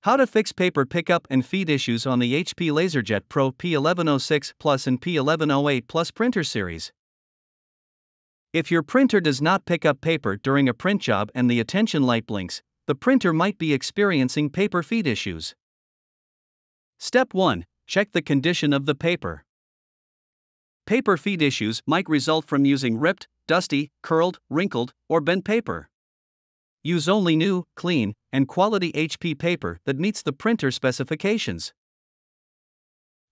How to fix paper pickup and feed issues on the HP LaserJet Pro P1106 Plus and P1108 Plus printer series. If your printer does not pick up paper during a print job and the attention light blinks, the printer might be experiencing paper feed issues. Step 1. Check the condition of the paper. Paper feed issues might result from using ripped, dusty, curled, wrinkled, or bent paper. Use only new, clean, and quality HP paper that meets the printer specifications.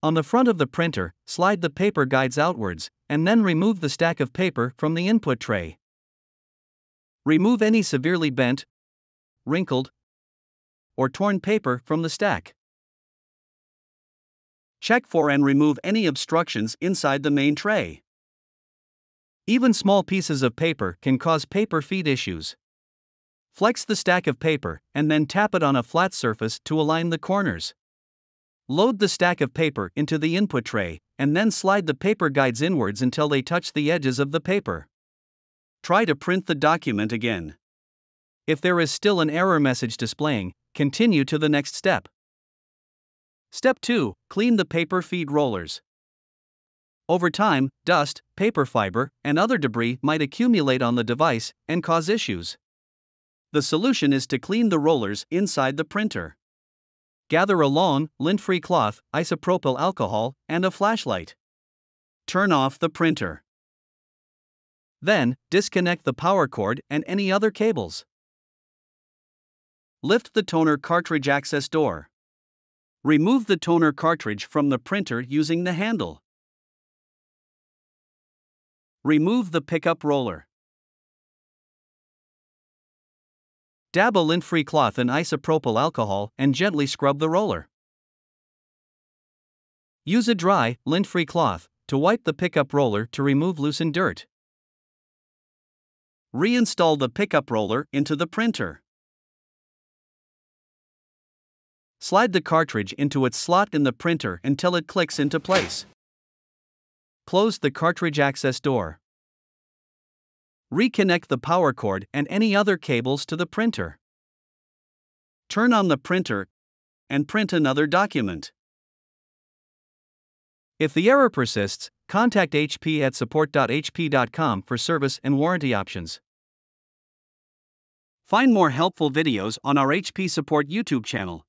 On the front of the printer, slide the paper guides outwards, and then remove the stack of paper from the input tray. Remove any severely bent, wrinkled, or torn paper from the stack. Check for and remove any obstructions inside the main tray. Even small pieces of paper can cause paper feed issues. Flex the stack of paper and then tap it on a flat surface to align the corners. Load the stack of paper into the input tray and then slide the paper guides inwards until they touch the edges of the paper. Try to print the document again. If there is still an error message displaying, continue to the next step. Step 2. Clean the paper feed rollers. Over time, dust, paper fiber, and other debris might accumulate on the device and cause issues. The solution is to clean the rollers inside the printer. Gather a lawn, lint-free cloth, isopropyl alcohol, and a flashlight. Turn off the printer. Then, disconnect the power cord and any other cables. Lift the toner cartridge access door. Remove the toner cartridge from the printer using the handle. Remove the pickup roller. Dab a lint-free cloth in isopropyl alcohol and gently scrub the roller. Use a dry, lint-free cloth to wipe the pickup roller to remove loosened dirt. Reinstall the pickup roller into the printer. Slide the cartridge into its slot in the printer until it clicks into place. Close the cartridge access door. Reconnect the power cord and any other cables to the printer. Turn on the printer and print another document. If the error persists, contact HP at support.hp.com for service and warranty options. Find more helpful videos on our HP Support YouTube channel.